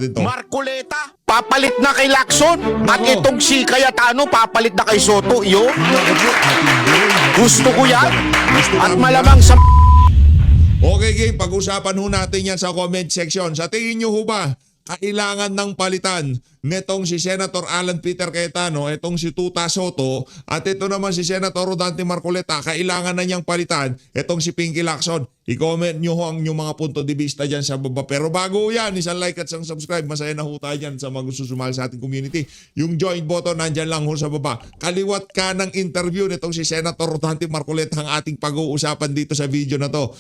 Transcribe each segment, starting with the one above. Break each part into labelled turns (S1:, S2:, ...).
S1: natin to.
S2: Marcoleta, papalit na kay Lacson. At itong si Cayetano, papalit na kay Soto. Yo, gusto ko yan. At malamang sa...
S1: Okay, game. Pag-usapan ho natin yan sa comment section. Sa tingin nyo ho ba, kailangan ng palitan netong si Senator Alan Peter Cayetano, itong si Tuta Soto, at ito naman si Senator Rodante Marcoleta, kailangan na niyang palitan itong si Pinky Lacson? I-comment nyo ho ang inyong mga punto de vista dyan sa baba. Pero bago yan, isang like at isang subscribe. Masaya na ho tayo dyan sa mga gusto sumali sa ating community. Yung join button, nandyan lang ho sa baba. Kaliwat ka ng interview nitong si Senator Rodante Marcoleta ang ating pag-uusapan dito sa video na to.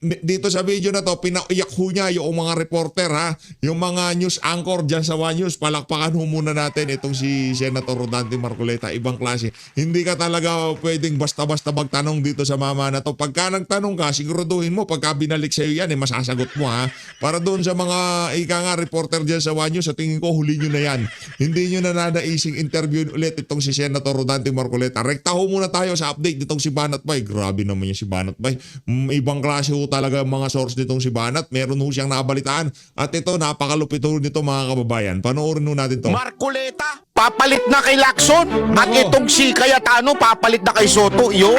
S1: Dito sa video na to, pinaiyak ho niya yung mga reporter, ha? Yung mga news anchor dyan sa One News. Palakpakan ho muna natin itong si Senator Rodante Marcoleta. Ibang klase. Hindi ka talaga pwedeng basta-basta magtanong dito sa mama na to. Pagka nagtanong ka, siguraduhin mo, pagka binalik sa'yo yan, masasagot mo, ha? Para doon sa mga reporter dyan sa One News, sa tingin ko, huli nyo na yan. Hindi nyo na nanaising interview ulit itong si Senator Rodante Marcoleta. Rekta ho muna tayo sa update nitong si Banat Bay. Grabe naman yung si Banat Bay. Ibang klase ho talaga mga source nitong si Banat. Meron ho siyang nabalitaan. At ito, napakalupit ho nito mga kababayan. Panoorin ho natin to.
S2: Marcoleta, papalit na kay Lacson. At itong si Cayetano, papalit na kay Soto. Yo,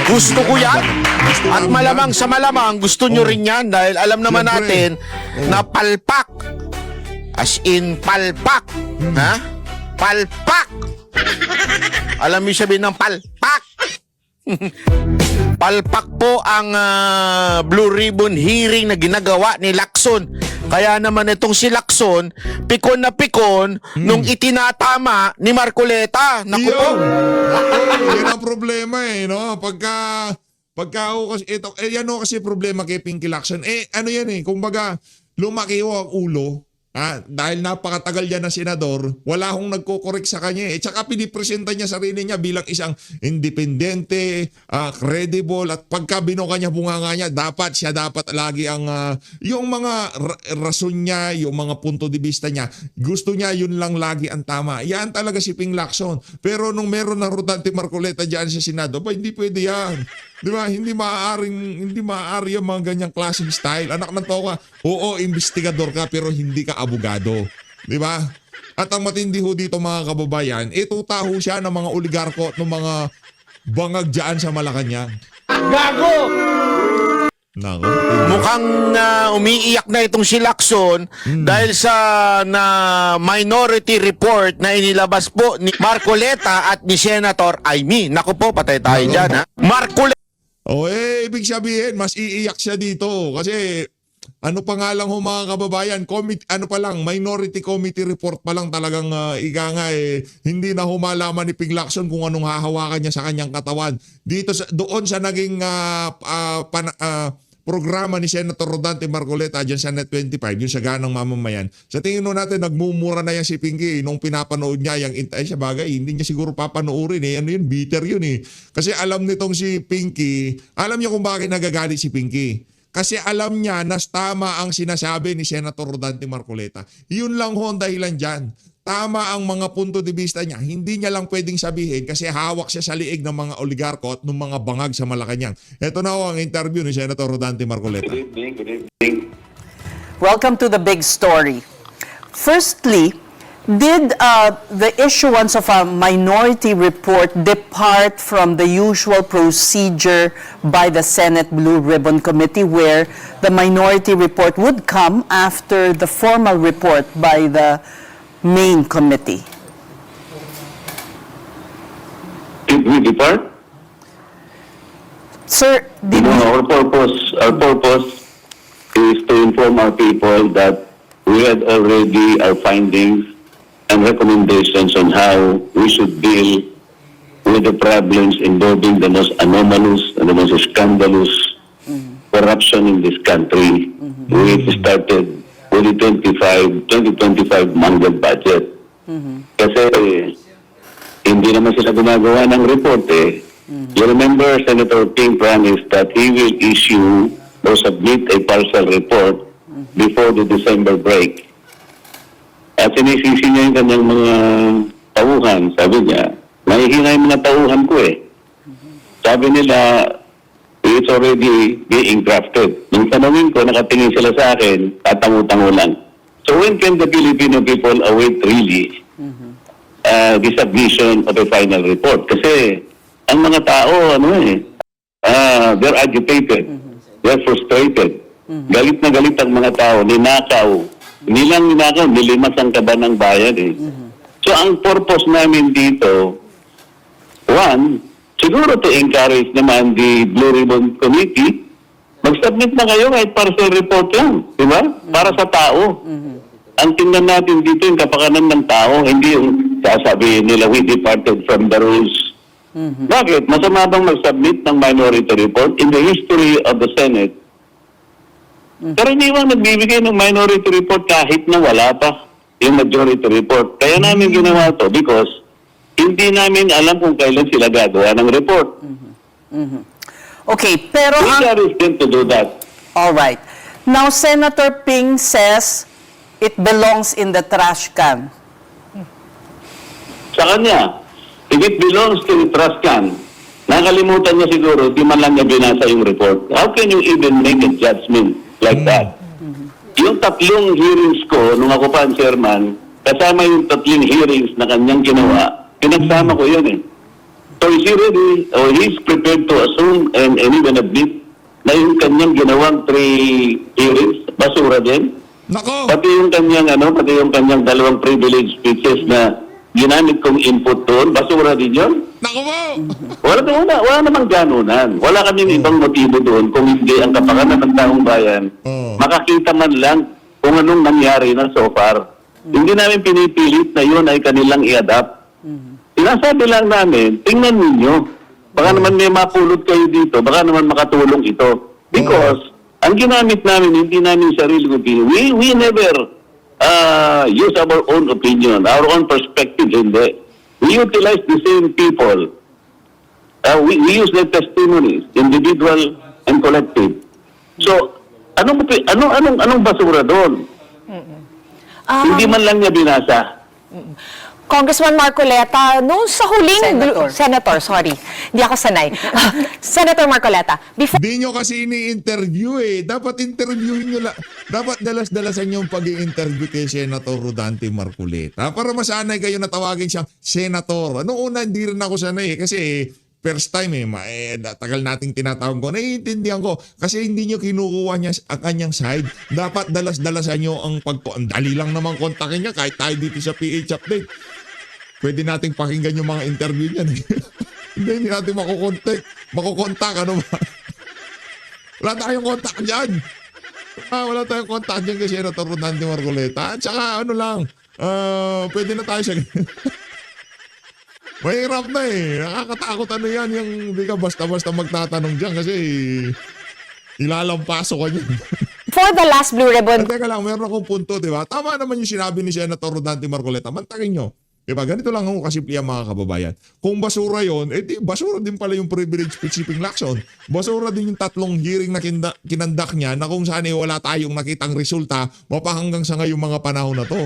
S2: gusto ko yan. At malamang sa malamang, gusto nyo rin yan. Dahil alam naman natin na palpak. As in palpak. Ha? Palpak. Alam mo sabihin ng palpak? Palpak po ang Blue Ribbon hearing na ginagawa ni Lacson. Kaya naman itong si Lacson, pikon na pikon nung itinatama ni Marcoleta. Naku po.
S1: Yan ang problema no? Pagka ako kasi, yan o kasi problema kay Pinky Lacson. Ano yan kumbaga, lumaki ho ang ulo. Dahil napakatagal yan ng senador, wala akong nagko-correct sa kanya. Tsaka pinipresenta niya sarili niya bilang isang independente, credible, at pagka binuka niya bunganga niya, siya dapat lagi ang yung mga rason niya, yung mga punto de vista niya, gusto niya yun lang lagi ang tama. Yan talaga si Ping Lacson. Pero nung meron ng Rodante Marcoleta dyan sa Senado, hindi pwede yan. Di ba? Hindi maaari ang mga ganyang klaseng style. Anak ng toka, oo, investigador ka pero hindi ka abogado. Di ba? At ang matindi ho dito mga kababayan, tuta ho siya ng mga oligarko at ng mga bangag dyan sa Malacanang.
S2: Gago!
S1: Nako.
S2: Mukhang umiiyak na itong si Lacson dahil sa minority report na inilabas po ni Marcoleta at ni Senator Aimee. Naku po, patay tayo dyan, ha? Marcoleta.
S1: Ibig sabihin, mas iiyak siya dito. Kasi, ano pa nga lang ho mga kababayan, minority committee report pa lang talagang hindi na humalaman ni Ping Lacson kung anong hahawakan niya sa kanyang katawan. Doon sa naging programa ni Senator Rodante Marcoleta dyan sa Net25, yung sa ganang mamamayan. Sa tingin natin, nagmumura na yan si Pinky nung pinapanood niya yung sa bagay, hindi niya siguro papanoorin Ano yun? Bitter yun Kasi alam nitong si Pinky, alam niya kung bakit nagagalit si Pinky. Kasi alam niya na tama ang sinasabi ni Senator Rodante Marcoleta. Yun lang ho ang dahilan dyan. Tama ang mga punto de vista niya. Hindi niya lang pwedeng sabihin kasi hawak siya sa liig ng mga oligarko at ng mga bangag sa Malacanang. Ito na ho ang interview ni Senator Rodante Marcoleta.
S3: Good evening.
S4: Welcome to the big story. Firstly, did the issuance of a minority report depart from the usual procedure by the Senate Blue Ribbon Committee where the minority report would come after the formal report by the main committee?
S3: Did we depart?
S4: Sir, did
S3: Our purpose is to inform our people that we had already our findings and recommendations on how we should deal with the problems involving the most anomalous and the most scandalous corruption in this country. We started with the 2025 mangled budget. Kasi hindi naman sila gumagawa ng report You remember Senator Ping promised that he will issue or submit a partial report before the December break. At sinisisi niya yung kanyang mga tauhan. Sabi niya, mahihina yung mga tauhan ko Sabi nila, It's already being drafted. Nung tanongin ko, nakatingin sila sa akin, tatango-tango lang. So when can the Filipino people await really the submission of a final report? Kasi ang mga tao, they're agitated. They're frustrated. Galit na galit ang mga tao, ninakaw. Hindi lang ninakaw, nilimas ang kaban ng bayan eh. So ang purpose namin dito, one, siguro to encourage naman the Blue Ribbon Committee, mag-submit na kayo kahit partial report lang, di ba? Para sa tao. Ang tingnan natin dito yung kapakanan ng tao, hindi yung sasabihin nila we departed from the rules. Bakit? Masama bang mag-submit ng minority report? In the history of the Senate, karaniwang nagbibigay ng minority report kahit na wala pa yung majority report. Kaya namin ginawa to because hindi namin alam kung kailan sila gagawa ng report.
S4: Okay, pero
S3: We encourage them to do that.
S4: all right. Now, Senator Ping says it belongs in the trash can.
S3: Sa kanya, if it belongs to the trust can, nakalimutan niya siguro, di man lang niya binasa yung report. How can you even make a judgment like that? Yung tatlong hearings ko, nung ako pa ang chairman, kasama yung tatlong hearings na kanyang ginawa, pinagsama ko yun eh. So is he ready, or he's prepared to assume and even admit na yung kanyang ginawang 3 hearings, basura din?
S1: Nako!
S3: Pati yung kanyang dalawang privilege speeches na ginamit kong input doon, basura din yun?
S1: Nako po!
S3: Wala namang ganunan. Wala kaming ibang motibo doon kung hindi ang kapakanan ng taong bayan. Makakita man lang kung anong nangyari na so far. Hindi namin pinipilit na yun ay kanilang i-adapt. Sinasabi lang namin, tingnan ninyo. Baka naman may mapulot kayo dito, baka naman makatulong ito. Because ang ginamit namin, hindi namin sarili opinion. We never use our own opinion, our own perspective, hindi. We utilize the same people. We use their testimonies, individual and collective. So, anong basura doon? Hindi man lang niya binasa.
S5: Congressman Marcoleta, nung sa huling... Senator, sorry. Hindi ako sanay. Senator Marcoleta, before...
S1: Di nyo kasi ini-interview eh. Dapat interviewin nyo lang. Dapat dalas-dalasan yung pag-i-interview kay Senator Rodante Marcoleta para masanay kayo na tawagin siyang Senator. Noong una, hindi rin ako sanay eh. Kasi first time tagal nating tinatawag ko. Naiintindihan ko. Kasi hindi nyo kinukuha niya ang kanyang side. Dapat dalas-dalasan nyo ang ang dali lang naman kontakin niya kahit tayo dito sa PH Update. Pwede nating pakinggan yung mga interview niyan. Hindi natin makukontak. Ano ba? Wala tayong kontak dyan. Wala tayong kontak dyan kay Senator Rodante Marcoleta. At saka ano lang, pwede na tayo sa... Mahirap na eh. Nakakatakot ano yan. Yung hindi ka basta-basta magtatanong dyan kasi ilalampaso ka dyan.
S5: for the last Blue Ribbon...
S1: Teka lang, meron akong punto, di ba? Tama naman yung sinabi ni Senator Rodante Marcoleta. Mantakin nyo. Diba? Ganito lang ako kasimple ang mga kababayan. Kung basura yon, basura din pala yung privilege speech-shipping Lacson. Basura din yung tatlong hearing na kinandak niya na kung saan wala tayong nakitang resulta mapahanggang sa ngayong mga panahon na to.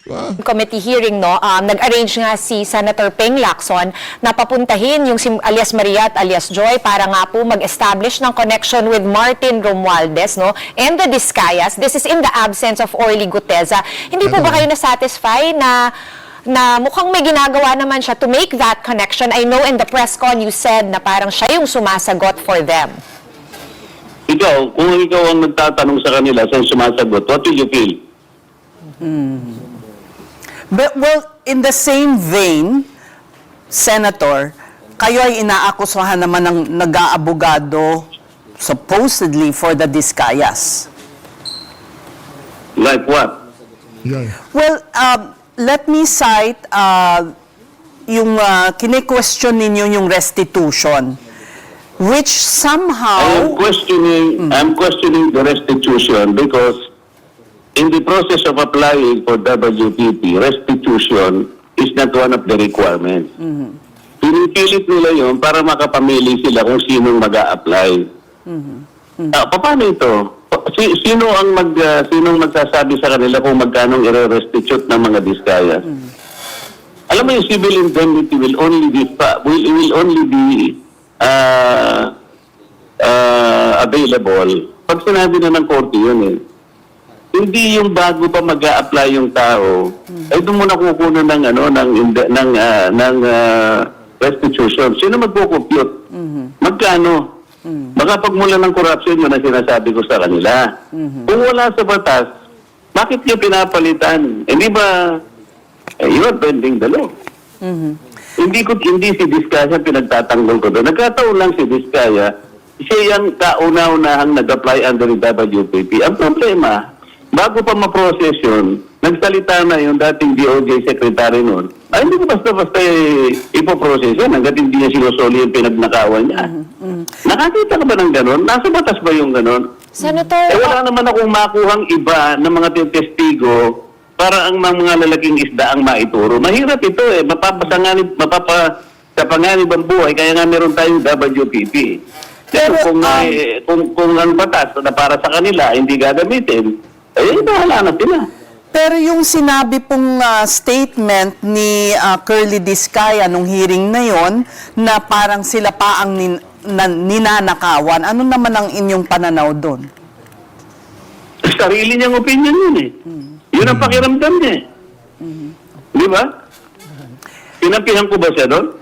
S1: Diba?
S5: Committee hearing, no, nag-arrange nga si Senator Ping Lacson na papuntahin yung si alias Maria at alias Joy para nga po mag-establish ng connection with Martin Romualdez, no, and the Discayas. This is in the absence of Orly Guteza. Hindi po ba kayo na-satisfy na mukhang may ginagawa naman siya to make that connection? I know in the press con you said na parang siya yung sumasagot for them.
S3: Ikaw, kung ikaw ang nagtatanong sa kanila sa sumasagot, what do you feel?
S4: But, well, in the same vein, Senator, kayo ay inaakusahan naman ng nag-aabogado supposedly for the Discayas.
S3: Like what?
S1: Yan.
S4: Well, let me cite yung kine-question ninyo yung restitution, which somehow...
S3: I'm questioning the restitution because in the process of applying for WPP, restitution is not one of the requirements. Pinipilit nila yun para makapamili sila kung sinong mag-a-apply. Paano ito? Sinong magsasabi sa kanila kung magkano i-restitute ng mga Discayas? Alam mo, yung civil indemnity will only be available, pag sinabi na ng korte yun hindi yung bago pa mag-a-apply yung tao, ay doon mo na kukuno ng restitution. Sino magko-compute? Magkano? Baka pagmula ng corruption yun na sinasabi ko sa kanila. Kung wala sa batas, bakit niyo pinapalitan? Hindi ba you are bending the law? Hindi si Diskaya pinagtatanggol ko doon. Nagkataon lang si Diskaya, siya yung kauna-unahang nag-apply under the WPP. Ang problema, bago pa ma-process yun, nagsalita na yung dating DOJ secretary noon, ay hindi ko basta-basta ipoprocess yan hanggat hindi niya sinusoli yung pinagnakawan niya. Nakakita ka ba ng ganon? Nasa batas ba yung ganon?
S5: Senator,
S3: Wala naman akong makuhang iba ng mga testigo para ang mga lalaking isda ang maituro. Mahirap ito mapapasanganib ang buhay, kaya nga meron tayong WPP. Pero kung ang batas na para sa kanila hindi gagamitin, bahala na sila.
S4: Pero yung sinabi pong statement ni Curly Diskaya nung hearing na yon na parang sila pa ang ninanakawan, ano naman ang inyong pananaw doon?
S3: Sarili niyang opinion yun Yun ang pakiramdam niya Di ba? Pinampihan ko ba siya doon?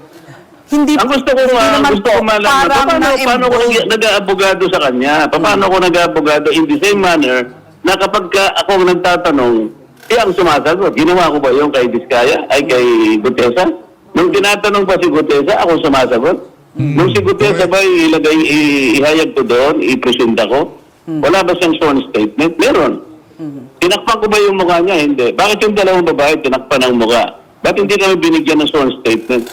S4: Hindi
S3: Ang gusto ko malaman, paano ko nag-aabogado sa kanya? Paano ko nag-aabogado in the same manner na kapag ako nagtatanong, siya ang sumasagot. Ginawa ko ba yung kay Diskaya? Ay kay Gutesa? Nung tinatanong pa si Gutesa, ako sumasagot? Nung si Gutesa ba ihayag ko doon, ipresenta ko? Wala ba siyang sworn statement? Meron. Tinakpan ko ba yung mukha niya? Hindi. Bakit yung dalawang babae tinakpan ang mukha? Ba't hindi kami binigyan ng sworn statement?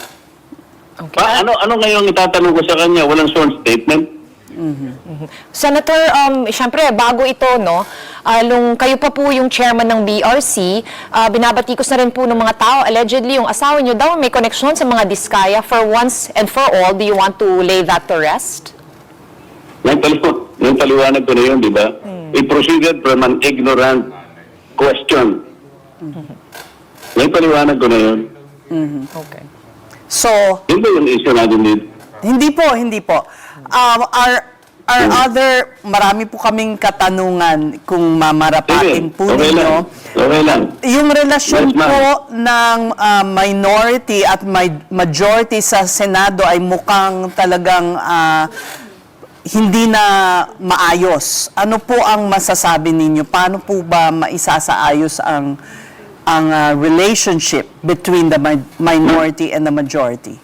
S5: okay.
S3: Ano ngayon itatanong ko sa kanya? Walang sworn statement?
S5: Senator, syempre, bago ito, no, kayo pa po yung chairman ng BRC, binabatikos na rin po ng mga tao, allegedly, yung asawa nyo daw may koneksyon sa mga Diskaya. For once and for all, do you want to lay that to rest?
S3: Yung paliwanag ko na yun, di ba? It proceeded from an ignorant question. Yung paliwanag ko na yun.
S5: Okay.
S4: So,
S3: Yun ba yung issue natin dito?
S4: hindi po. Marami po kaming katanungan kung mamarapatin po
S3: Okay
S4: ninyo.
S3: lang. Okay lang.
S4: Yung relasyon
S3: Yes, ma'am.
S4: po ng minority at majority sa Senado ay mukhang talagang hindi na maayos. Ano po ang masasabi ninyo? Paano po ba maisasaayos ang relationship between the minority and the majority?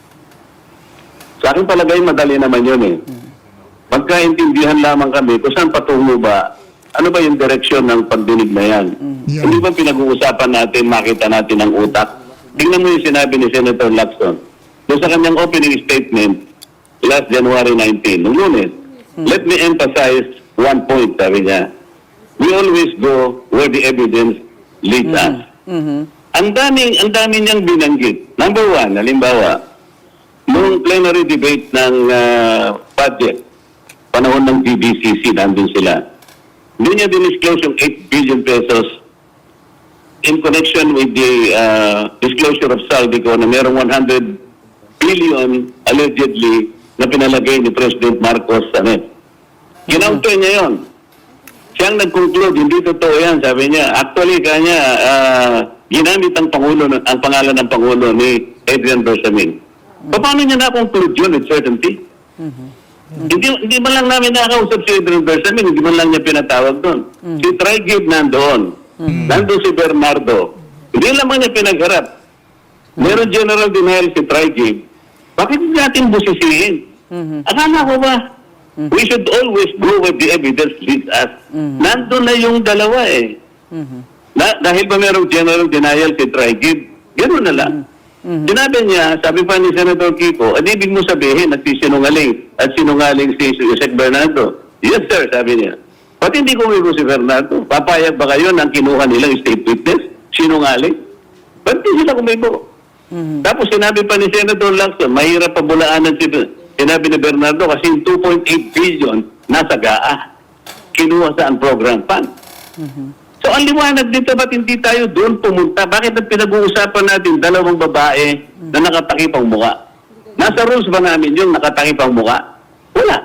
S3: Sa akin palagay, madali naman yun Magkaintindihan lamang kami kung saan patungo ba, ano ba yung direksyon ng pagdinig na yan.
S1: Yeah.
S3: Hindi ba pinag-uusapan natin, makita natin ang utak? Tingnan mo yung sinabi ni Senator Lacson. Doon sa kanyang opening statement, last January 19, nung Lunes, let me emphasize one point, sabi niya. We always go where the evidence leads us. Ang dami niyang binanggit. Number one, halimbawa, nung plenary debate ng budget, panahon ng DBCC, nandun sila. Hindi niya dinisclose yung 8 billion pesos in connection with the disclosure of Saldico na merong 100 billion allegedly na pinalagay ni President Marcos sa net. Kinauntoy niya yun. Siyang nag-conclude, hindi totoo yan, sabi niya. Actually, kanya, ginamit ang pangalan ng Pangulo ni Adrian Bersamin. Paano niya na-conclude yun with certainty? Hindi man lang namin nakausap si Adrian Bersamin, hindi man lang niya pinatawag doon. Si Trigib nandoon. Nandoon si Bernardo. Hindi naman niya pinagharap. Meron general denial si Trigib. Bakit hindi natin busisihin? Akala ko ba, we should always go where the evidence leads us. Nandun na yung dalawa dahil ba merong general denial si Trigib, gano'n na lang. Sinabi niya, sabi pa ni Senator Kiko, ibig mo sabihin nagsisinungaling at sinungaling si Yusek Bernardo. Yes sir, sabi niya. Ba't hindi kumigo si Bernardo? Papayag ba kayo ng kinuha nilang state witness? Sinungaling? Ba't hindi sila kumigo? Tapos sinabi pa ni Senator Lacson, mahirap pabulaanan sinabi ni Bernardo kasi yung 2.8 billion nasa GAA. Kinuha sa program fund. So ang liwanag dito, ba't hindi tayo doon pumunta? Bakit ang pinag-uusapan natin dalawang babae na nakatakip ang mukha? Nasa rules ba namin yung nakatakip ang mukha? Wala.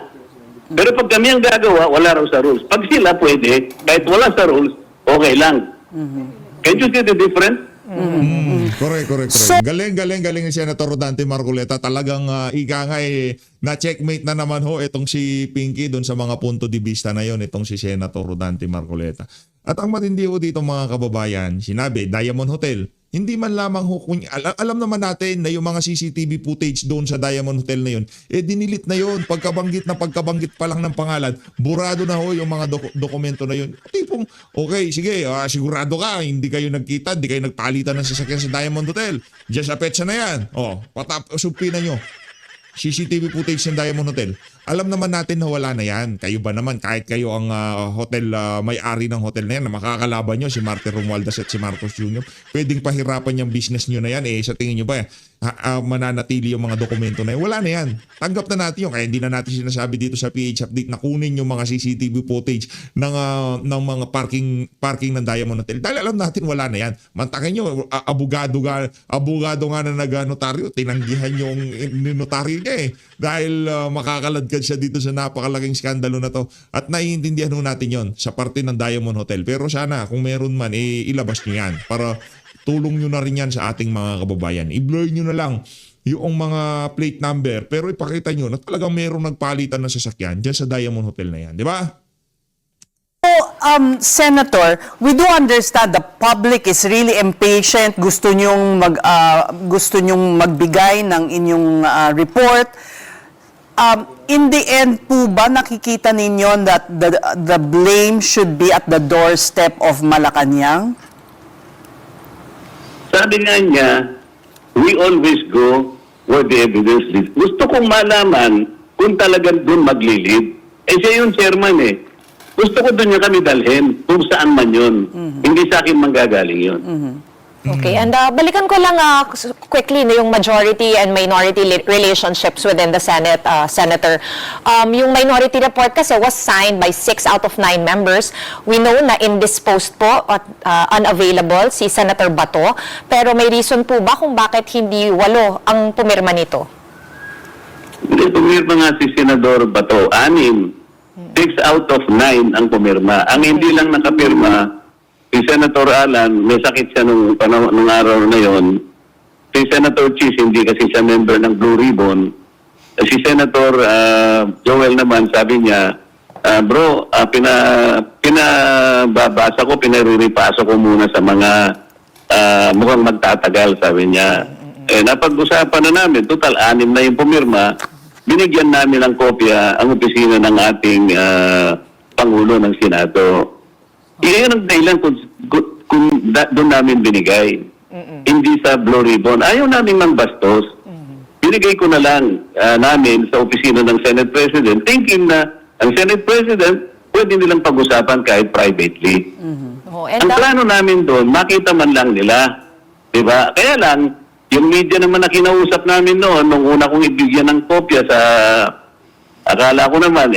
S3: Pero pag kami ang gagawa, wala raw sa rules. Pag sila pwede, kahit wala sa rules, okay lang. Can you see the difference?
S1: Correct. Galing ni Senator Rodante Marcoleta. Talagang ika nga na-checkmate na naman ho itong si Pinky doon sa mga punto de vista na yon, itong si Senator Rodante Marcoleta. At ang matindi ho dito mga kababayan, sinabi, Diamond Hotel. Hindi man lamang ho, alam naman natin na yung mga CCTV footage doon sa Diamond Hotel na yun, dinilit na yun. Pagkabanggit pa lang ng pangalan, burado na ho yung mga dokumento na yun. Tipong, okay, sige, sigurado ka, hindi kayo nagkita, hindi kayo nagpalitan ng sasakyan sa Diamond Hotel. Diyan sa petsa na yan. Supina nyo. CCTV footage ng Diamond Hotel. Alam naman natin na wala na yan. Kayo ba naman, kahit kayo ang hotel, may-ari ng hotel na yan, na makakalaban nyo, si Martin Romualdez at si Marcos Jr., pwedeng pahirapan yung business nyo na yan. Sa tingin nyo ba, mananatili yung mga dokumento na yan? Wala na yan. Tanggap na natin yun. Kaya hindi na natin sinasabi dito sa PH Update na kunin yung mga CCTV footage ng mga parking ng Diamond Hotel. Dahil alam natin wala na yan. Mantakin nyo, abogado nga na nag-notaryo, tinanggihan yung notaryo niya dahil makakalad siya dito sa napakalaking skandalo na to, at naiintindihan ho natin yon sa parte ng Diamond Hotel. Pero sana kung meron man, ilabas nyo yan para tulong nyo na rin yan sa ating mga kababayan. I-blur nyo na lang yung mga plate number, pero ipakita nyo na talagang merong nagpalitan ng sasakyan dyan sa Diamond Hotel na yan, di ba?
S4: Senator, we do understand the public is really impatient. Gusto nyong magbigay ng inyong report. In the end po ba nakikita ninyo that the blame should be at the doorstep of Malacanang?
S3: Sabi nga niya, we always go where the evidence leads. Gusto kong malaman kung talagang doon maglilid. Siya yung chairman Gusto ko doon niya kami dalhin kung saan man yun. Hindi sa akin manggagaling yun.
S5: Okay, and balikan ko lang quickly yung majority and minority relationships within the Senate, Senator. Yung minority report kasi was signed by 6 out of 9 members. We know na indisposed po at unavailable si Senator Bato. Pero may reason po ba kung bakit hindi 8 ang pumirma nito?
S3: Hindi, pumirma nga si Senador Bato. 6 out of 9 ang pumirma. Ang hindi lang nakapirma, si Senator Alan, may sakit siya nung araw na yon. Si Senator Chis, hindi kasi siya member ng Blue Ribbon. Si Senator Joel naman, sabi niya, bro, pinababasa ko, pinariripaso ko muna sa mga mukhang magtatagal, sabi niya. Napag-usapan na namin, total 6 na yung pumirma, binigyan namin ng kopya ang opisina ng ating Pangulo ng Senado. Iyan ang dahilan kung doon namin binigay. Hindi sa Blue Ribbon. Ayaw namin mangbastos. Binigay ko na lang namin sa opisina ng Senate President, thinking na ang Senate President pwede nilang pag-usapan kahit privately. Ang plano namin doon, makita man lang nila. Diba? Kaya lang, yung media naman na kinausap namin noon, nung una kong ibigyan ng kopya sa... Akala ko naman,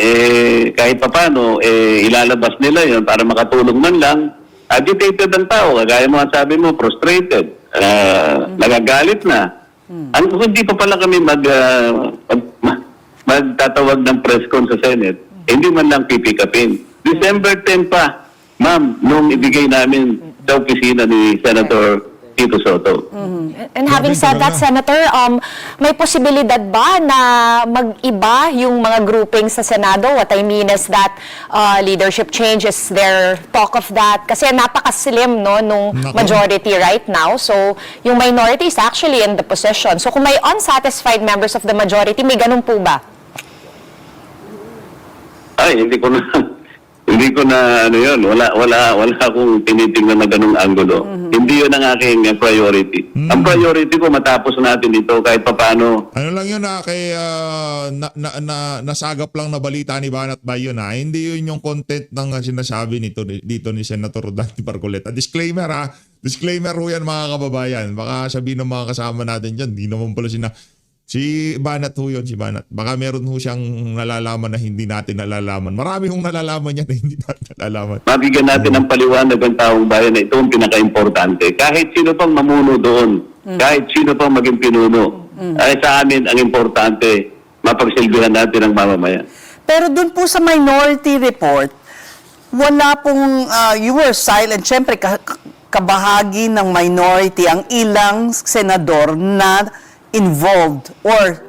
S3: kahit papano, ilalabas nila yon para makatulong man lang. Agitated ang tao, kagaya mo ang sabi mo, frustrated, nagagalit na. Kung hindi pa pala kami magtatawag ng press con sa Senate, hindi man lang pipikapin. December 10 pa, ma'am, nung ibigay namin sa opisina ni Senator Tito Soto.
S5: And having said that, Senator, may posibilidad ba na mag-iba yung mga grouping sa Senado? What I mean is that leadership change, is there talk of that? Kasi napaka-slim nung majority right now. So, yung minority is actually in the position. So, kung may unsatisfied members of the majority, may ganun po ba?
S3: Ay, hindi ko na wala akong tinitingnan na ganung anggulo. Hindi yun ang aking priority. Ang priority ko matapos natin ito kahit papaano.
S1: Ano lang yun nasagap lang na balita ni Banat Bayo na hindi yun yung content ng sinasabi dito ni Senator Rodante Marcoleta. Disclaimer Disclaimer ho yan mga kababayan. Baka sabihin ng mga kasama natin dyan, di naman pala si Banat ho yun, si Banat. Baka meron ho siyang nalalaman na hindi natin nalalaman. Marami hong nalalaman yan na hindi natin nalalaman.
S3: Mabigyan natin ng paliwanag ang taong bayan na ito ang pinaka-importante. Kahit sino pang mamuno doon, kahit sino pang maging pinuno, ay sa amin ang importante, mapagsilbihan natin ang mamamayan.
S4: Pero dun po sa minority report, wala pong, you were silent. Siyempre, kabahagi ng minority ang ilang senador na involved or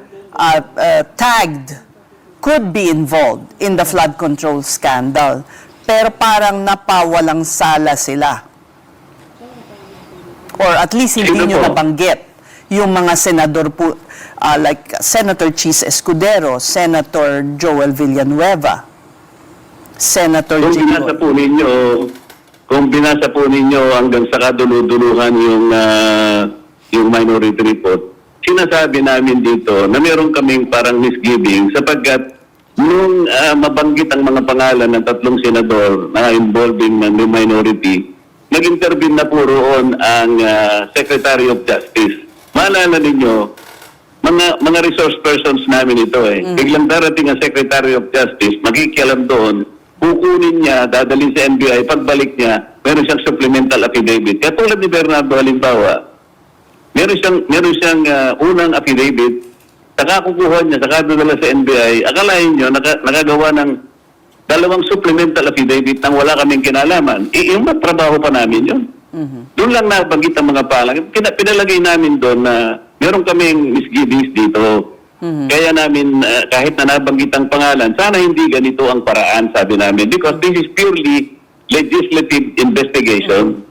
S4: tagged, could be involved in the flood control scandal. Pero parang napawalang sala sila. Or at least hindi
S3: Sino
S4: nyo
S3: po?
S4: nabanggit yung mga senador po, like Senator Chis Escudero, Senator Joel Villanueva, Senator
S3: Kung binasa
S4: Jinggoy.
S3: po ninyo, hanggang sa kaduluduluhan yung minority report, sinasabi namin dito na meron kaming parang misgiving sapagkat nung mabanggit ang mga pangalan ng 3 senador na involving ng minority, nag-intervene na po roon ang Secretary of Justice. Maalala ninyo, mga resource persons namin ito eh. Biglang darating ang Secretary of Justice, makikialam doon, kukunin niya, dadalhin sa NBI, pagbalik niya, meron siyang supplemental affidavit. Kaya tulad ni Bernardo halimbawa, meron siyang unang affidavit, saka kukuha niya, saka dadala sa NBI, akalain niyo, nakagawa ng 2 supplemental affidavit nang wala kaming kinalaman. Yung trabaho pa namin yun. Doon lang nabanggit ang mga palang. Pinalagay namin doon na meron kaming misgivings dito. Kaya namin, kahit na nabanggit ang pangalan, sana hindi ganito ang paraan, sabi namin. Because this is purely legislative investigation.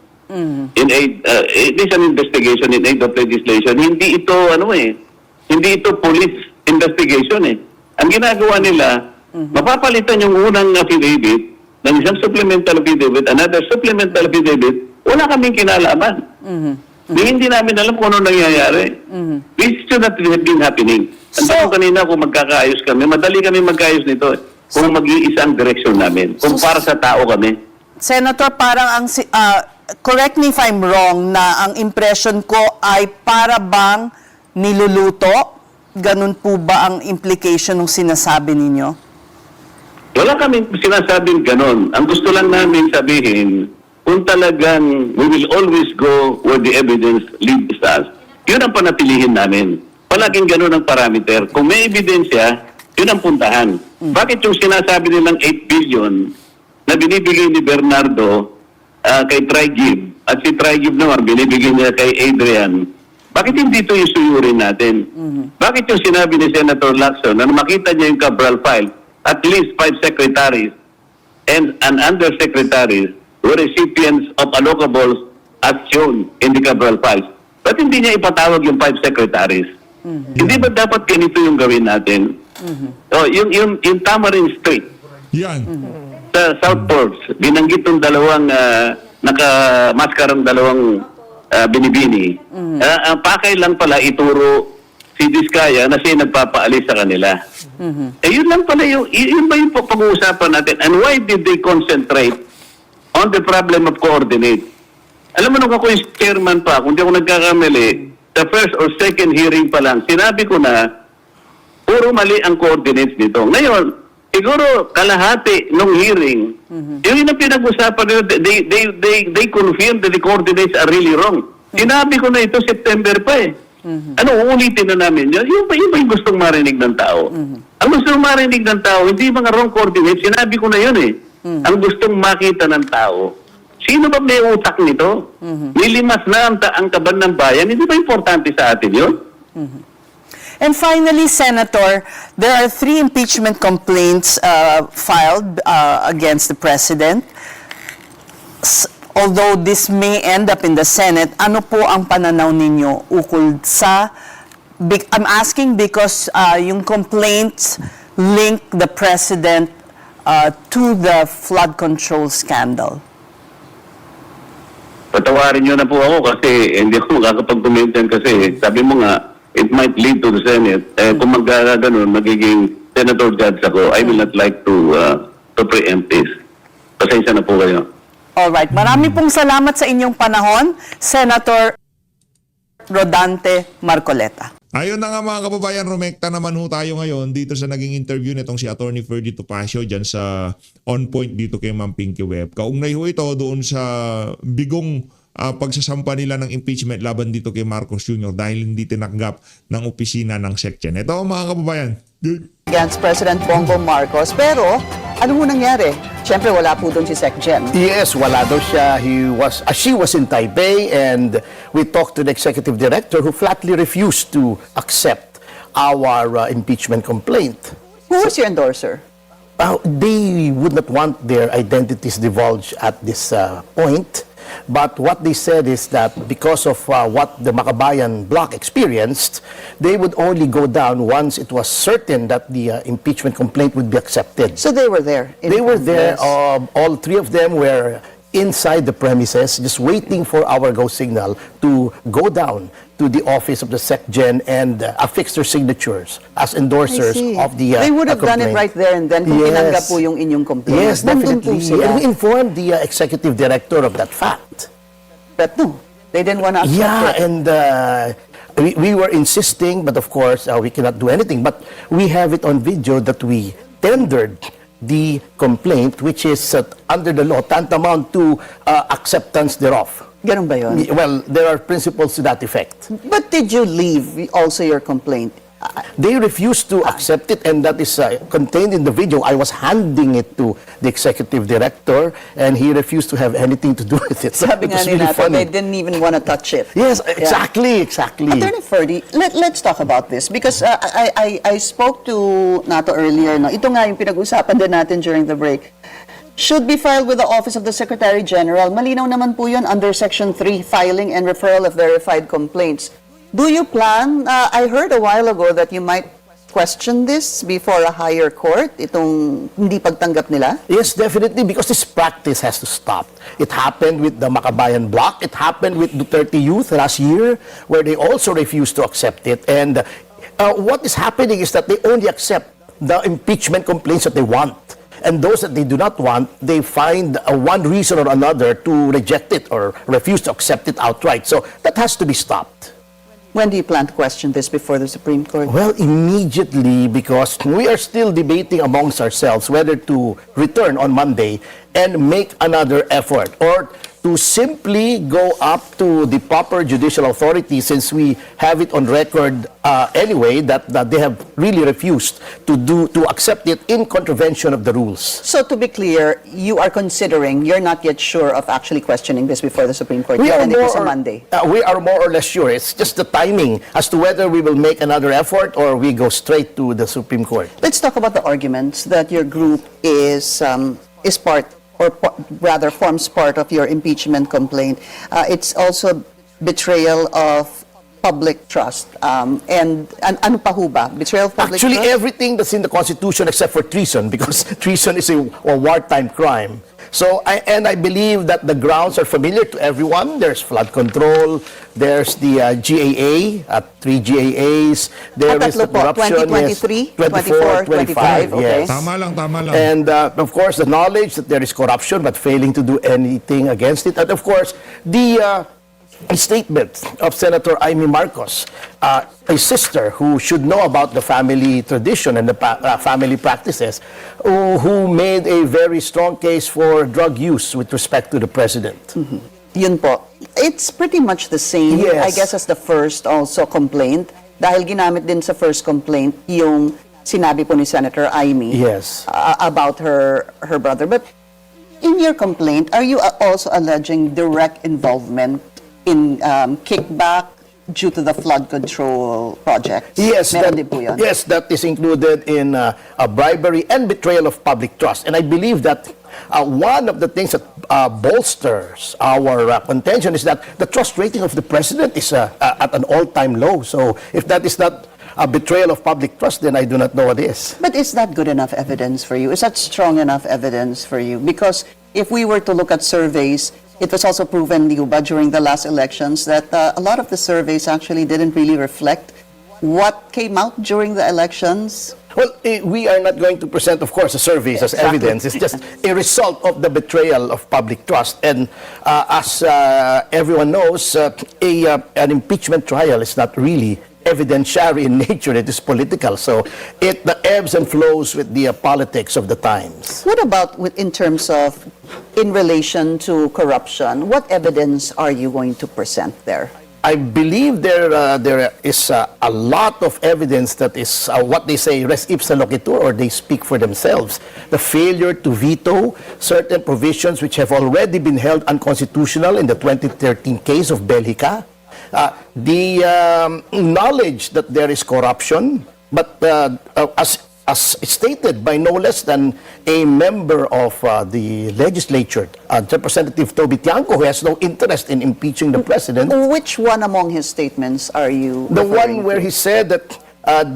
S3: In aid, it is an investigation in aid of legislation. Hindi ito, hindi ito police investigation eh. Ang ginagawa nila, mapapalitan yung unang affidavit ng isang supplemental affidavit, another supplemental affidavit, wala kaming kinalaman. Hindi namin alam kung ano nangyayari. This should not have been happening. Ang tanong kanina kung magkakaayos kami, madali kami magkaayos nito. Kung mag-iisa ang direksyon namin. Kung para sa tao kami.
S4: Senator, parang ang correct me if I'm wrong, na ang impression ko ay para bang niluluto? Ganun po ba ang implication ng sinasabi ninyo?
S3: Wala kaming sinasabing ganon. Ang gusto lang namin sabihin, kung talagang we will always go where the evidence leads us, yun ang panatilihin namin. Palaging ganon ang parameter. Kung may ebidensya, yun ang puntahan. Bakit yung sinasabi nilang 8 billion na binibigay ni Bernardo kay Trigib, at si Trigib naman binibigay niya kay Adrian, bakit hindi ito yung suyurin natin? Bakit yung sinabi ni Senator Lacson na makita niya yung Cabral file, at least 5 secretaries and an undersecretaries were recipients of allocables as shown in the Cabral files. Ba't hindi niya ipatawag yung 5 secretaries? Hindi ba dapat ganito yung gawin natin? Yung Tamarin Street,
S1: Yan.
S3: sa South Ports, binanggit yung dalawang nakamaskarang dalawang binibini. Ang pakay lang pala ituro si Diskaya na siya nagpapaalis sa kanila. Yun lang pala yun ba yung pag-uusapan natin? And why did they concentrate on the problem of coordinate? Alam mo nung ako yung chairman pa, kung di ako nagkakamali, the first or second hearing pa lang, sinabi ko na puro mali ang coordinates nito. Ngayon, siguro kalahati nung hearing, yun ang pinag-usapan nila, they confirmed that the coordinates are really wrong. Sinabi ko na ito September pa eh. Uulitin na namin yun? Yun ba yung gustong marinig ng tao? Ang gustong marinig ng tao, hindi mga wrong coordinates, sinabi ko na yun eh. Ang gustong makita ng tao, sino ba may utak nito? Nilimas na ang kaban ng bayan, hindi ba importante sa atin yun?
S4: And finally, Senator, there are 3 impeachment complaints filed against the President. Although this may end up in the Senate, ano po ang pananaw ninyo ukol sa... I'm asking because yung complaints link the President to the flood control scandal.
S3: Patawarin nyo na po ako kasi hindi ako makakapag-comment yan kasi sabi mo nga, it might lead to the Senate. Kung magkaganon, magiging Senator Judge ako, I will not like to preempt this. Pasensya na po kayo.
S4: Alright, marami pong salamat sa inyong panahon, Senator Rodante Marcoleta.
S1: Ayun na nga mga kababayan, rumekta naman ho tayo ngayon dito sa naging interview nitong si Attorney Ferdy Topacio dyan sa On Point dito kay Ma'am Pinky Webb. Kaugnay ho ito doon sa bigong pagsasampa nila ng impeachment laban dito kay Marcos Jr. dahil hindi tinanggap ng opisina ng SecGen. Ito mga kababayan.
S4: against President Bongbong Marcos. Pero, ano ho nangyari? Siyempre, wala po doon si Sec Jen.
S6: Yes, wala daw siya. She was in Taipei, and we talked to the executive director who flatly refused to accept our impeachment complaint.
S4: Who was your endorser?
S6: They would not want their identities divulged at this point. But what they said is that because of what the Makabayan bloc experienced, they would only go down once it was certain that the impeachment complaint would be accepted.
S4: So they were there.
S6: They were there.
S4: Yes.
S6: All three of them were inside the premises, just waiting for our go signal to go down to the office of the SecGen and affix their signatures as endorsers
S4: I see.
S6: of the
S4: They would have done it
S6: complaint.
S4: right there and then kung
S6: Yes.
S4: tinanggap po yung inyong complaint.
S6: Yes,
S4: Nandun po
S6: definitely.
S4: sila.
S6: And we informed the executive director of that fact.
S4: But no, they didn't want to accept
S6: Yeah,
S4: it.
S6: and we were insisting, but of course, we cannot do anything. But we have it on video that we tendered the complaint, which is under the law, tantamount to acceptance thereof.
S4: Ganun ba yun?
S6: Well, there are principles to that effect.
S4: But did you leave also your complaint?
S6: They refused to accept it, and that is contained in the video. I was handing it to the executive director, and he refused to have anything to do with it.
S4: Sabi
S6: It
S4: nga
S6: was really
S4: nila,
S6: funny.
S4: they didn't even want to touch it.
S6: Yes,
S4: Yeah.
S6: exactly.
S4: Attorney Ferdy, let's talk about this because I spoke to Nato earlier. No? Ito nga yung pinag-usapan din natin during the break. Should be filed with the Office of the Secretary General. Malinaw naman po yun under Section 3, filing and referral of verified complaints. Do you plan, I heard a while ago that you might question this before a higher court, itong hindi pagtanggap nila?
S6: Yes, definitely, because this practice has to stop. It happened with the Makabayan bloc. It happened with Duterte Youth last year, where they also refused to accept it. And what is happening is that they only accept the impeachment complaints that they want. And those that they do not want, they find one reason or another to reject it or refuse to accept it outright. So that has to be stopped.
S4: When do you plan to question this before the Supreme Court?
S6: Well, immediately, because we are still debating amongst ourselves whether to return on Monday and make another effort or to simply go up to the proper judicial authority, since we have it on record anyway that they have really refused to accept it in contravention of the rules.
S4: So to be clear, you are considering, you're not yet sure of actually questioning this before the Supreme Court.
S6: We are,
S4: And it is
S6: more
S4: a
S6: or,
S4: Monday.
S6: we are more or less sure. It's just the timing as to whether we will make another effort or we go straight to the Supreme Court.
S4: Let's talk about the arguments that your group is part, or rather forms part of your impeachment complaint. It's also betrayal of public trust. And ano pa ho ba? Betrayal of public
S6: Actually,
S4: trust?
S6: everything that's in the Constitution except for treason, because treason is a wartime crime. So, I believe that the grounds are familiar to everyone. There's flood control, there's the GAA, 3 GAAs, there is
S4: tatlo
S6: the
S4: po,
S6: corruption.
S4: 2023,
S6: 24,
S4: 25, okay.
S6: yes.
S1: Tama lang, tama lang.
S6: And of course, the knowledge that there is corruption but failing to do anything against it. And of course, the statement of Senator Amy Marcos, a sister who should know about the family tradition and the family practices, who made a very strong case for drug use with respect to the president.
S4: Yun po. It's pretty much the same,
S6: Yes.
S4: I guess, as the first also complaint. Dahil ginamit din sa first complaint yung sinabi po ni Senator Amy
S6: Yes.
S4: about her brother. But in your complaint, are you also alleging direct involvement in kickback due to the flood control project?
S6: Yes,
S4: Meron
S6: that,
S4: din po yun.
S6: yes, that is included in a bribery and betrayal of public trust. And I believe that one of the things that bolsters our contention is that the trust rating of the president is at an all-time low. So if that is not a betrayal of public trust, then I do not know what is.
S4: But is that good enough evidence for you? Is that strong enough evidence for you? Because if we were to look at surveys, it was also proven, Liuba, during the last elections that a lot of the surveys actually didn't really reflect what came out during the elections.
S6: Well, we are not going to present, of course, the surveys as
S4: Exactly.
S6: evidence. It's just a result of the betrayal of public trust. And as everyone knows, an impeachment trial is not really evidentiary in nature. It is political. So it ebbs and flows with the politics of the times.
S4: What about in terms of, in relation to corruption, what evidence are you going to present there?
S6: I believe there is a lot of evidence that is what they say res ipsa loquitur, or they speak for themselves. The failure to veto certain provisions which have already been held unconstitutional in the 2013 case of Belgica. The knowledge that there is corruption, but as stated by no less than a member of the legislature, Representative Toby Tiangco, who has no interest in impeaching the president.
S4: Which one among his statements are you
S6: The
S4: referring
S6: one where
S4: to?
S6: he said that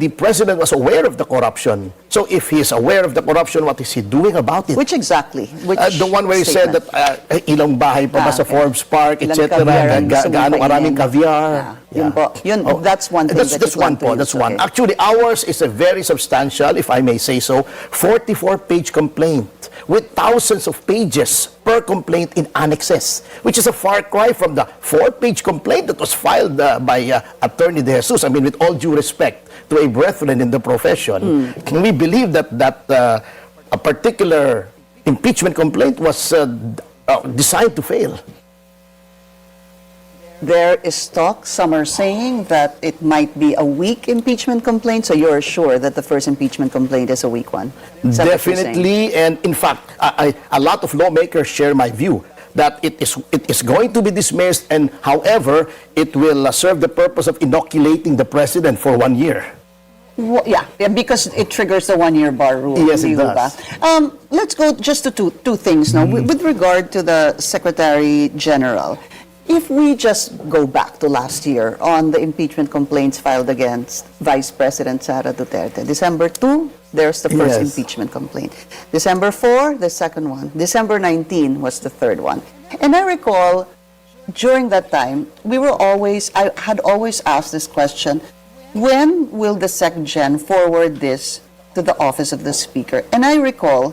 S6: the president was aware of the corruption. So if he is aware of the corruption, what is he doing about it?
S4: Which exactly? Which
S6: The one where he said
S4: statement?
S6: that ilang bahay pa ba sa
S4: Okay.
S6: Forbes Park,
S4: Ilang
S6: etc.
S4: caviar ang gusto mong
S6: Gaano karaming
S4: kainin?
S6: caviar.
S4: Yun po. That's one thing
S6: That's,
S4: that you
S6: that's one
S4: plan to
S6: po. That's
S4: use.
S6: one.
S4: Okay.
S6: Actually, ours is a very substantial, if I may say so, 44-page complaint with thousands of pages per complaint in annexes, which is a far cry from the 4-page complaint that was filed by Attorney De Jesus. I mean, with all due respect to a brethren in the profession, we believe that a particular impeachment complaint was designed to fail.
S4: There is talk, some are saying that it might be a weak impeachment complaint, so you're sure that the first impeachment complaint is a weak one? Is that what you're saying?
S6: Definitely, and in fact, a lot of lawmakers share my view that it is going to be dismissed, and however, it will serve the purpose of inoculating the president for 1 year.
S4: Yeah, because it triggers the one-year bar rule.
S6: Yes, it
S4: hindi ho ba?
S6: does.
S4: Let's go just to two things now. With regard to the Secretary General, if we just go back to last year on the impeachment complaints filed against Vice President Sara Duterte, December 2, there's the first
S6: Yes.
S4: impeachment complaint. December 4, the second one. December 19 was the third one. And I recall during that time, I had always asked this question, when will the SecGen forward this to the office of the Speaker? And I recall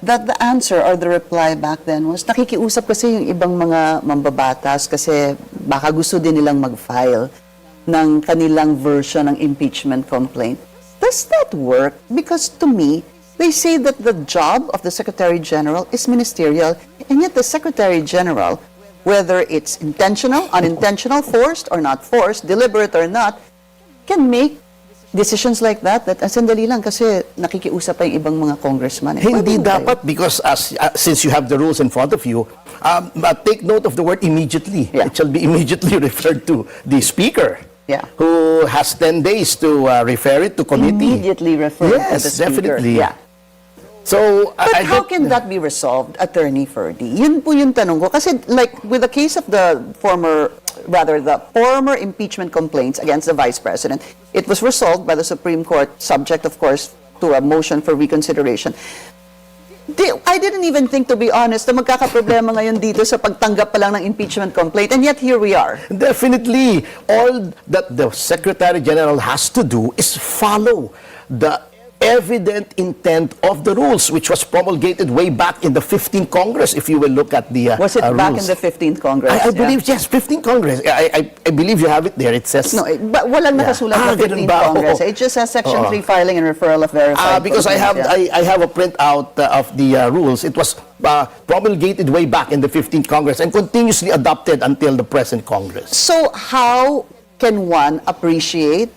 S4: that the answer or the reply back then was, nakikiusap kasi yung ibang mga mambabatas kasi baka gusto din nilang mag-file ng kanilang version ng impeachment complaint. Does that work? Because to me, they say that the job of the Secretary General is ministerial, and yet the Secretary General, whether it's intentional, unintentional, forced or not forced, deliberate or not, can make decisions like that sandali lang kasi nakikiusap pa yung ibang mga congressman.
S6: Hindi
S4: Pwede ba
S6: dapat, because since you have the rules in front of you, take note of the word immediately.
S4: Yeah.
S6: It shall be immediately referred to the Speaker,
S4: Yeah.
S6: who has 10 days to refer it to committee.
S4: Immediately refer to the
S6: Yes,
S4: Speaker.
S6: definitely.
S4: Yeah.
S6: So,
S4: But
S6: I
S4: how
S6: don't-
S4: can that be resolved, Attorney Ferdy? Yun po yung tanong ko. Kasi like with the case of the former impeachment complaints against the Vice President, it was resolved by the Supreme Court, subject of course to a motion for reconsideration. I didn't even think, to be honest, na magkakaproblema ngayon dito sa pagtanggap pa lang ng impeachment complaint, and yet here we are.
S6: Definitely. All that the Secretary General has to do is follow the evident intent of the rules, which was promulgated way back in the 15th Congress, if you will look at the
S4: Was it back in
S6: rules.
S4: the 15th Congress?
S6: I
S4: Yeah.
S6: believe, yes, 15th Congress. I believe you have it there. It says...
S4: No, but walang
S6: Yeah.
S4: nakasulat
S6: Ah,
S4: sa
S6: ganun
S4: 15th
S6: ba?
S4: Congress.
S6: Oo.
S4: It just has Section
S6: Oo.
S4: 3 filing and referral of verified
S6: because I
S4: complaints,
S6: have
S4: yeah.
S6: I have a printout of the rules. It was promulgated way back in the 15th Congress and continuously adopted until the present Congress.
S4: So how can one appreciate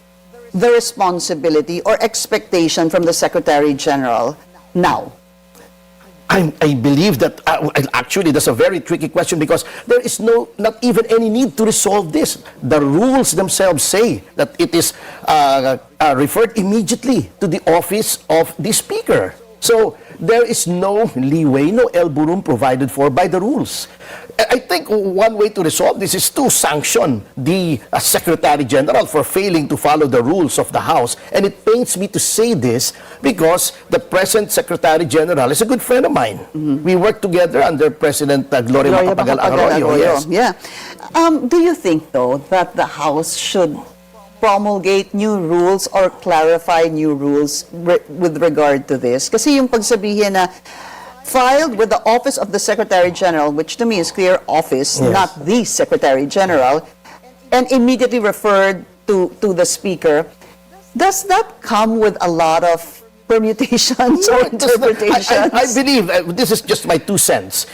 S4: the responsibility or expectation from the Secretary General now?
S6: I believe that actually that's a very tricky question, because there is not even any need to resolve this. The rules themselves say that it is referred immediately to the office of the Speaker. So there is no leeway, no elbow room provided for by the rules. I think one way to resolve this is to sanction the Secretary General for failing to follow the rules of the House. And it pains me to say this because the present Secretary General is a good friend of mine. We worked together under President Gloria Macapagal Arroyo. Yes.
S4: Yeah. Do you think, though, that the House should promulgate new rules or clarify new rules with regard to this? Kasi yung pagsabihin na filed with the Office of the Secretary General, which to me is clear office,
S6: Yes.
S4: not the Secretary General, and immediately referred to the Speaker, does that come with a lot of permutations or
S6: It does not-
S4: interpretations?
S6: I believe, this is just my 2 cents,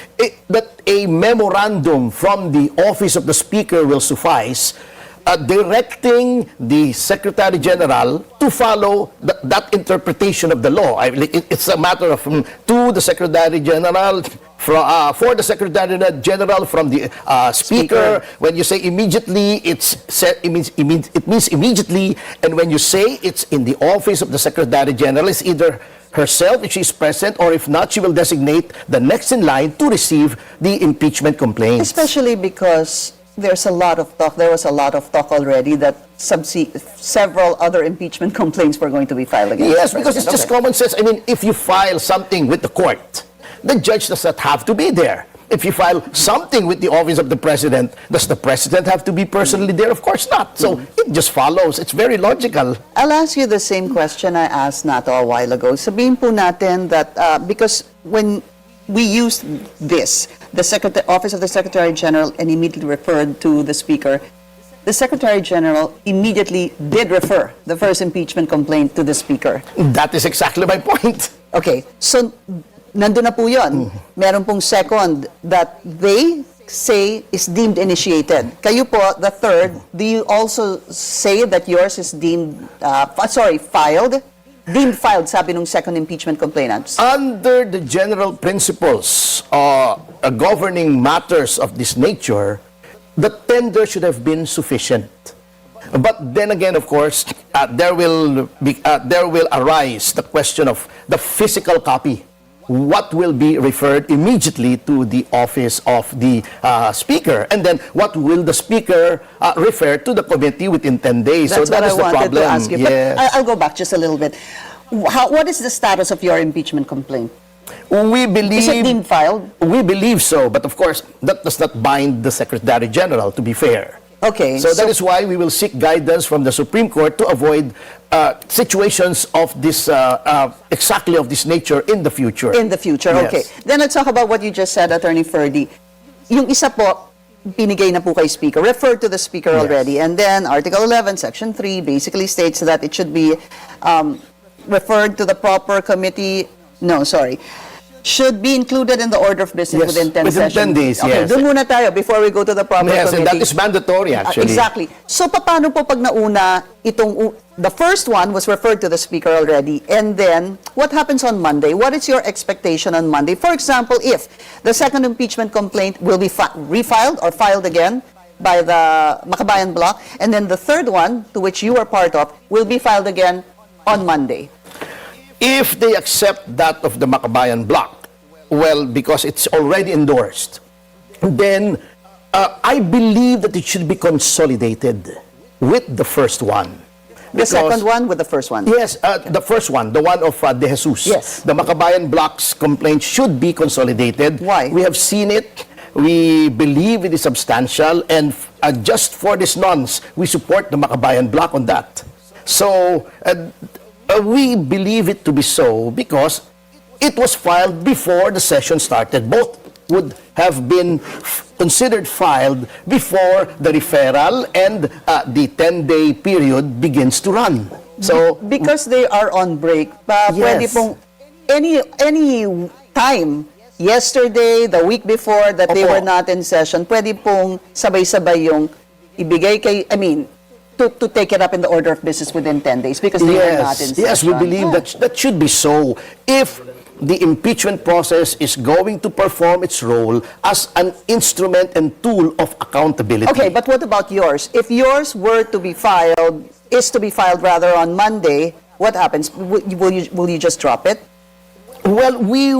S6: that a memorandum from the office of the Speaker will suffice directing the Secretary General to follow that interpretation of the law. It's a matter of to the Secretary General, for the Secretary General from the Speaker. When you say immediately, it means immediately, and when you say it's in the office of the Secretary General, it's either herself if she's present, or if not, she will designate the next in line to receive the impeachment complaints.
S4: Especially because there was a lot of talk already that several other impeachment complaints were going to be filed against
S6: Yes,
S4: the
S6: because it's
S4: president.
S6: just common sense. I mean, if you file something with the court, the judge does not have to be there. If you file something with the office of the president, does the president have to be personally there? Of course not. So it just follows. It's very logical.
S4: I'll ask you the same question I asked Nato a while ago. Sabihin po natin that because when we used this, the Office of the Secretary General, and immediately referred to the Speaker, the Secretary General immediately did refer the first impeachment complaint to the Speaker.
S6: That is exactly my point.
S4: Okay, so nandun na po yun. Meron pong second that they say is deemed initiated. Kayo po, the third, do you also say that yours is deemed, filed? Deemed filed, sabi nung second impeachment complainant.
S6: Under the general principles governing matters of this nature, the tender should have been sufficient. But then again, of course, there will arise the question of the physical copy. What will be referred immediately to the office of the Speaker, and then what will the Speaker refer to the committee within 10 days?
S4: That's
S6: so that
S4: what
S6: is
S4: I
S6: the
S4: wanted
S6: problem.
S4: to ask you.
S6: Yes.
S4: But I'll go back just a little bit. What is the status of your impeachment complaint?
S6: We believe
S4: Is it deemed filed?
S6: We believe so, but of course, that does not bind the Secretary General, to be fair.
S4: Okay.
S6: So that is why we will seek guidance from the Supreme Court to avoid situations of this exactly of this nature in the future.
S4: In the future,
S6: Yes.
S4: okay. Then let's talk about what you just said, Attorney Ferdy. Yung isa po, binigay na po kay Speaker, referred to the Speaker already. And then Article 11, Section 3 basically states that it should be referred to the proper committee. No, sorry. Should be included in the order of business
S6: Yes,
S4: within 10
S6: within 10
S4: sessions.
S6: days,
S4: Okay,
S6: yes.
S4: doon muna tayo before we go to the proper
S6: Yes,
S4: committee.
S6: and that is mandatory actually.
S4: Exactly. So paano po pag nauna itong the first one was referred to the Speaker already, and then what happens on Monday? What is your expectation on Monday? For example, if the second impeachment complaint will be refiled or filed again by the Makabayan Bloc, and then the third one, to which you are part of, will be filed again on Monday.
S6: If they accept that of the Makabayan Bloc, well, because it's already endorsed, then I believe that it should be consolidated with the first one.
S4: The second one with the first one.
S6: Yes, the first one, the one of De Jesus.
S4: Yes.
S6: The Makabayan Bloc's complaint should be consolidated.
S4: Why?
S6: We have seen it. We believe it is substantial, and just for these nonce, we support the Makabayan Bloc on that. So, we believe it to be so because it was filed before the session started. Both would have been considered filed before the referral and the 10-day period begins to run. So,
S4: Because they are on break,
S6: Yes.
S4: pwede pong any time, yesterday, the week before that they
S6: Opo.
S4: were not in session, pwede pong sabay-sabay yung ibigay kay, to take it up in the order of business within 10 days because they were not in session.
S6: Yes, we believe that should be so. If the impeachment process is going to perform its role as an instrument and tool of accountability.
S4: Okay, but what about yours? If yours were to be filed, on Monday, what happens? Will you just drop it?
S6: Well, we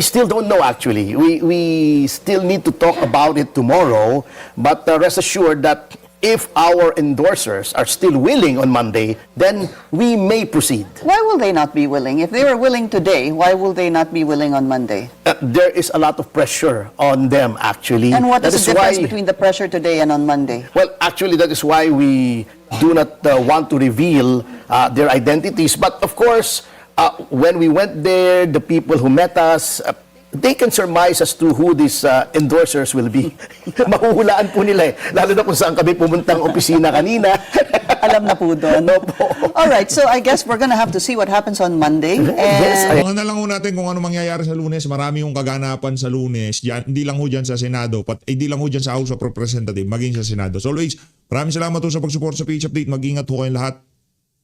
S6: still don't know actually. We still need to talk about it tomorrow, but rest assured that if our endorsers are still willing on Monday, then we may proceed.
S4: Why will they not be willing? If they were willing today, why will they not be willing on Monday?
S6: There is a lot of pressure on them actually.
S4: And what
S6: That
S4: is the difference between the pressure today and on Monday?
S6: Well, actually, that is why we do not want to reveal their identities. But of course, when we went there, the people who met us, they can surmise as to who these endorsers will be. Mahuhulaan po nila eh. Lalo na kung saan kami pumuntang opisina kanina.
S4: Alam na po doon. Alright, so I guess we're gonna have to see what happens on Monday.
S6: Yes,
S4: And
S1: Abangan na lang ho natin kung ano mangyayari sa Lunes. Marami yung kaganapan sa Lunes. Yan, hindi lang ho dyan sa Senado, hindi lang ho dyan sa House of Representatives, maging sa Senado. So always, Maraming salamat po sa pagsuporta sa PH Update. Mag-ingat po kayong lahat.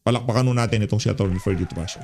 S1: Palakpakan po natin itong si Atty. Ferdy Topacio.